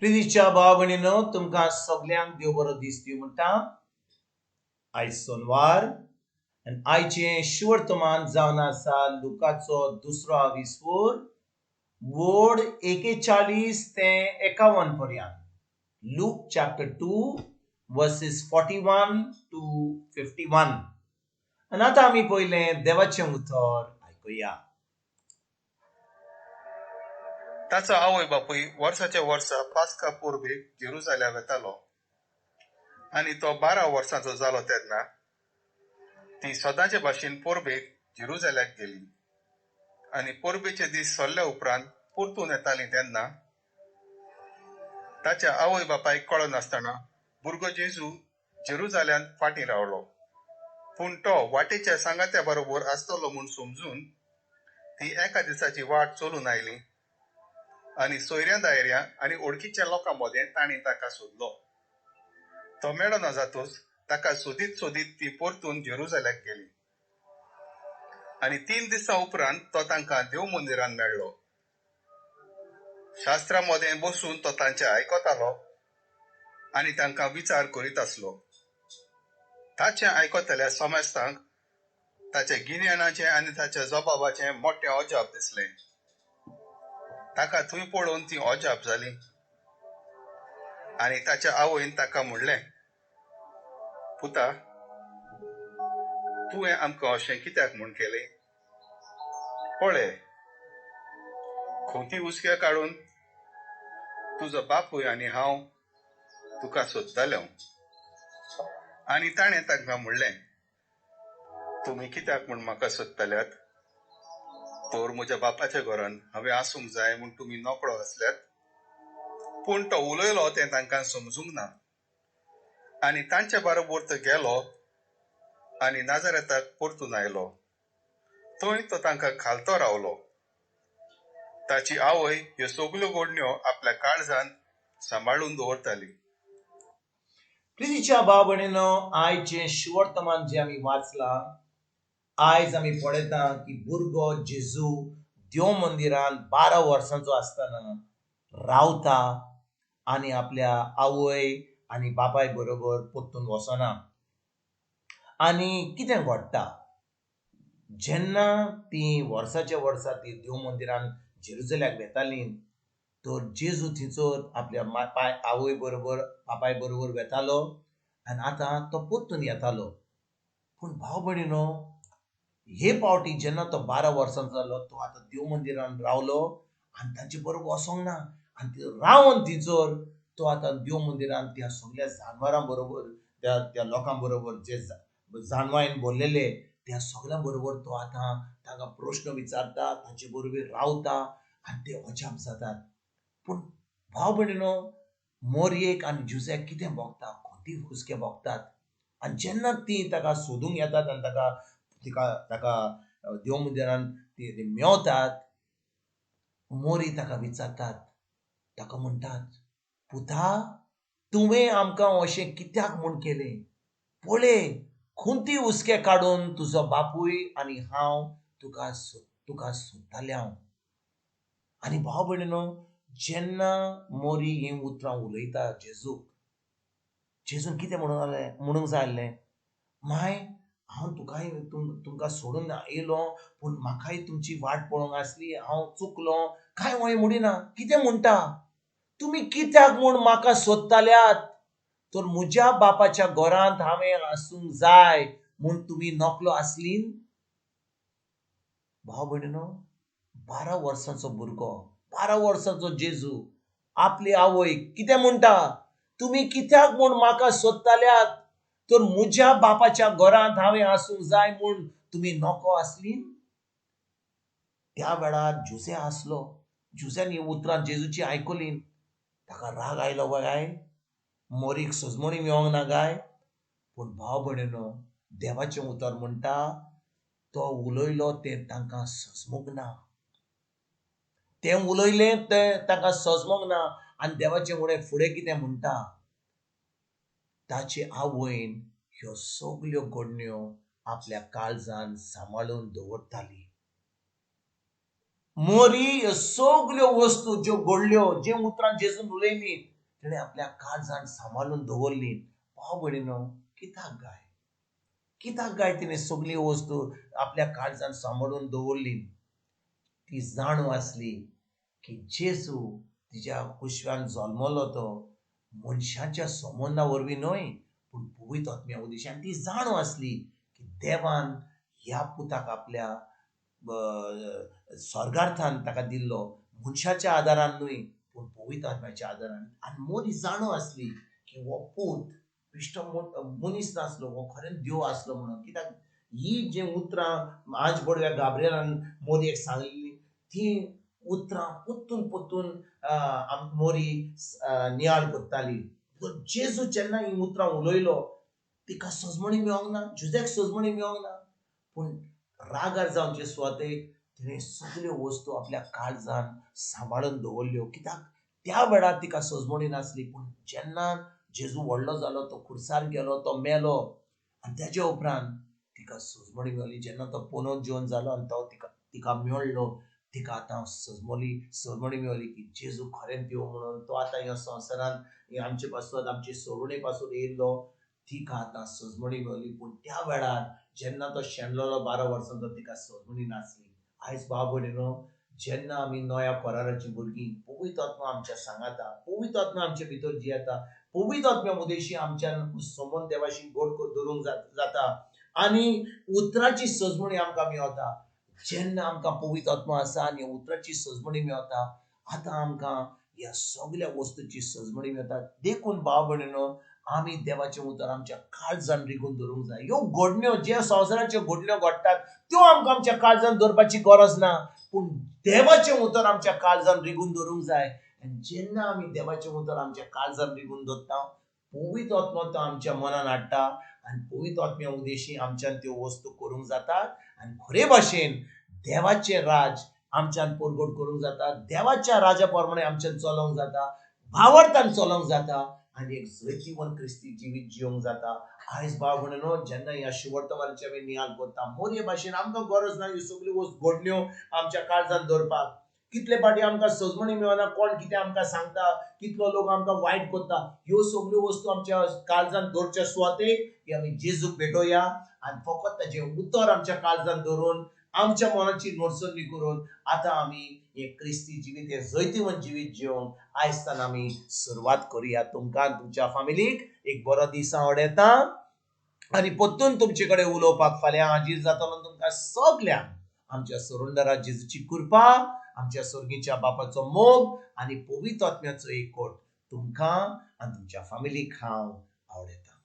प्रितीच्या भाव भयणीनो तुमकां सगळ्यांक देव बरो दीस दिवं म्हणटा. आयज सोनवार आनी आयचें शिवर्तमान जावन आसा लुकाचो दुसरो विस्वोर वोड 41 ते 51 पर्यंत. Luke chapter 2 verses 41 to 51. आनी आतां आमी पयलें देवाचें उतर आयकुया. ताचो आवय बापूय वर्साच्या वर्सा पास्का पोरबेक जेरुसालेम येतालो आनी तो 12 वर्सांचो जालो तेन्ना ती सदांचे भाशेन पोरबेक जेरुसाल्याक गेली आनी पोरबेचे दीस सरले उपरांत परतून येताली तेन्ना ताच्या आवय बापायक कळनासतना भुरगो जेजू जेरुसाल्यात फाटीं रावलो. पूण तो वाटेच्या सांगात्या बरोबर आसतलो म्हूण समजून ती एका दिसाची वाट चलून आयली आनी सोयऱ्यां दायऱ्यां आनी ओळखीच्या लोकां मदें तांणी ताका सोदलो. तो मेळना जातूच ताका सोदीत सोदीत ती परतून जेरुसाल्याक गेली आनी 3 दिसां उपरांत तो तांकां देव मंदिरांत मेळ्ळो. शास्त्रां मदें बसून तो तांचें आयकतालो आनी तांकां विचार करीत आसलो. ताचें आयकतल्या समेस्तांक ताच्या गिन्यानाचें आनी ताच्या जबाबाचें मोठें अजाप दिसलें. ताका थंय पळोवन ती अजाप जाली आनी ताच्या आवयन ताका म्हणलें, पुता, तुवें आमकां अशें कित्याक म्हूण केलें? पळय, खोंती उस्के काडून तुजो बापूय आनी हांव तुका सोदतालो. आनी ताणें तांकां म्हणलें, तुमी कित्याक म्हूण म्हाका सोदताल्यात? तर म्हज्या बापाच्या घरांत हांवें आसूंक जाय म्हूण तुमी नकळो आसल्यात. पूण तो उलयलो तें तांकां समजूंक ना आनी तांचे बरोबर तो गेलो आनी नाजारेताक परतून आयलो. थंय तो तांकां खालतो रावलो. ताची आवय ह्यो सगल्यो घडण्यो आपल्या काळजांत सांबाळून दवरताली. प्रितीच्या भाव भयणीनो आयचें शिवर्तमान जें आमी वाचलां, आयज आमी पळयता की भुरगो जेजू देव मंदिरांत 12 वर्सांचो आसतना रावता आनी आपल्या आवय आनी बापाय बरोबर परतून वचना. आनी कितें घडटा? जेन्ना ती वर्साच्या वर्सा ती देव मंदिरांत जेरुसल्याक वेतालीं तर जेजू थंयसर आपल्या आवय बरोबर बापाय बरोबर वेतालो आनी आतां तो परतून येतालो. पूण भाव भयणीनो, हे पावटी जेन्ना तो 12 वर्सांचो जालो तो आतां देव मंदिरांत रावलो आनी तांचे बरोबर वसोंक ना आनी रावन थंयसर तो आतां देव मंदिरांत त्या सगळ्या जानवरां बरोबर त्या लोकां बरोबर जे जानवायन भरलेले त्या सगळ्यां बरोबर तो आतां तांकां प्रश्न विचारता, तांचे बरोबर रावता आनी ते अजाप जातात. पूण भाव भयणीनो, मोरयेक आनी जुजाक कितें भोगता? खोंती हुस्के भोगतात. आनी जेन्ना ती ताका सोदूंक येतात आनी ताका देव मंदिरांत ती मेवतात, मोरी ताका विचारतात, ताका म्हणटात, पुता, तुवें आमकां अशें कित्याक म्हूण केलें? पळय, खोंती हुस्के काडून तुजो बापूय आनी हांव तुका सोदताले हांव. आनी भाव भयणीनो, जेन्ना मोरी हीं उतरां उलयता जेजून कितें म्हणूंक जाय आसलें? माय, हांव तुमकां सोडून येयलो पूण म्हाकाय तुमची वाट पळोवंक आसली, हांव चुकलो, कांय वांय म्हणिना. कितें म्हणटा? तुमी कित्याक म्हूण म्हाका सोदताल्यात? तर म्हज्या बापाच्या घरांत हांवें आसूंक जाय म्हूण तुमी नकलो आसलीं? भाव भयणीनो, 12 वर्सांचो भुरगो, 12 वर्सांचो जेजू आपली आवय कितें म्हणटा? तुमी कित्याक म्हूण म्हाका सोदताल्यात? तर म्हज्या बापाच्या घरांत हांवें आसूंक जाय म्हूण तुमी नको आसलीं? त्या वेळार जुसे आसलो. जुसेन हीं उतरां जेजूची आयकलीं. ताका राग आयलो काय? मोरीक सजमणी मेळोंक ना काय? पूण भाव भयणीनो, देवाचें उतर म्हणटा, तो उलयलो तें तांकां सजमूंक ना. तें उलयलें तें तांकां सजमूंक ना आनी देवाचें फुडें कितें म्हणटा? ताचे आवयन ह्यो सगल्यो घडण्यो आपल्या काळजांत सांबाळून दवरताली. मोरी सगल्यो वस्तू ज्यो घडल्यो जे उतरां जेजून उलयली तेणे आपल्या काळजांत सांबाळून दवरली. भाव भयणीनो, कित्याक गाय तिणें सगळी वस्तू आपल्या काळजांत सांबाळून दवरली? ती जाणीव आसली की जेजू तिच्या कुशव्यान जल्मलो तो मनशाच्या संबंधा वरवीं न्हय, पूण पवित्र आत्म्या उद्देशी. आनी ती जाणीव आसली की देवान ह्या पुताक आपल्या स्वर्गार्थान ताका दिल्लो मनशाच्या आदारान न्हय, पूण पवित्र आत्म्याच्या आदारान. आनी मोरी जाणीव आसली की हो पूत बेश्टो मनीस नासलो, हो खरेंच देव आसलो म्हणून. कित्याक ही जी उतरां आज बडव्या गाब्रिएलान मोरयेक सांगलेली, ती उतरां पोत्तून पोत्तून मोरी नियाळ कोत्ताली. जेजू जेन्ना ही उतरां उलयलो तिका सजमणी मेळोंक ना, जुजाक सजमणी मेळोंक ना, पूण रागार जावचे सुवातेक तिणें सगल्यो वस्तू आपल्या काळजान सांबाळून दवरल्यो. कित्याक त्या वेळार तिका सजमणी नासली, पूण जेन्ना जेजू व्हडलो जालो, तो खुर्सार गेलो, तो मेलो आनी तेज्या उपरांत तिका सजमणी मेळ्ळी. जेन्ना तो पुनरुज्जीवन जालो आनी तो तिका मेळ्ळो, तिका आतां सजमणी मेळ्ळी की जेजू खरें देव म्हणून. तो आतां ह्या संवसारांत आमचे पासून, आमचे सोडवणे पासून येयल्लो, तिका आतां सजमणी मेळ्ळी. पूण त्या वेळार जेन्ना तो शेणलोलो 12 वर्सांचो, तिका सजमणी नासली. आयज भाव भयणीनो, जेन्ना आमी नव्या कराराची भुरगीं, पवित्र आत्मा आमच्या सांगाता, पवित्र आत्मा आमचे भितर जियेता, पवित्र आत्म्या उदेशी आमच्यान संबंद देवाशी गोड दवरूंक जाता आनी उतराची सजमणी आमकां मेळटा. जेन्ना आमकां पवित्र आत्मा आसा आनी उतराची सजमणी मेळटा, आतां आमकां ह्या सगळ्या वस्तूची सजमणी मेळटा. देखून भाव भयणीनो, आमी देवाचें उतर आमच्या काळजान रिगून दवरूंक जाय. ह्यो घडण्यो ज्या संवसाराच्यो घडण्यो घडटात त्यो आमकां आमच्या काळजान दवरपाची गरज ना, पूण देवाचें उतर आमच्या काळजान रिगून दवरूंक जाय. आनी जेन्ना आमी देवाचें उतर आमच्या काळजान रिगून दवरता, पवित्र आत्मा तो आमच्या मनान हाडटा आनी पवित्र आत्म्या उदेशी आमच्यान त्यो वस्तू करूंक जातात आनी खरे भाशेन देवाचें राज आमच्यान परगट करूंक जाता. देवाच्या राजा प्रमाणे आमच्यान चलोंक जाता, भावार्थान चलोंक जाता आनी एक जैतिवंत क्रिस्ती जिवीत जियोंक जाता. आयज भाव भयणीनो, जेन्ना ह्या शुवर्तमानाची आमी नियाळ करता, मोरये भाशेन आमकां गरज ना ह्यो सगल्यो घडण्यो आमच्या काळजान दवरपाक. कितले फाटी आमकां सजमणी मेळना, कोण कितें आमकां सांगता, कितलो लोक आमकां वायट करता, ह्यो सगल्यो वस्तू आमच्या काळजान दवरच्या सुवातेक की आमी जेजूक भेटोया आनी फकत ताचें उतर आमच्या काळजान दवरून आमच्या मनाची नडसरणी करून आतां आमी हें क्रिस्ती जिवीत, हें जैतिवंत जिवीत जियोंक आयजसान आमी सुरवात करुया. तुमकां तुमच्या फॅमिलीक एक बरो दीस हांव येता आनी परतून तुमचे कडेन उलोवपाक फाल्यां हाजीर जातलो. तुमकां सगल्यांक आमच्या सरोंडरा जेजूची कृपा, आमच्या सर्गीच्या बापाचो मोग आनी पवित्र आत्म्याचो एकवट तुमकां आनी तुमच्या फॅमिलीक हांव आवडयता.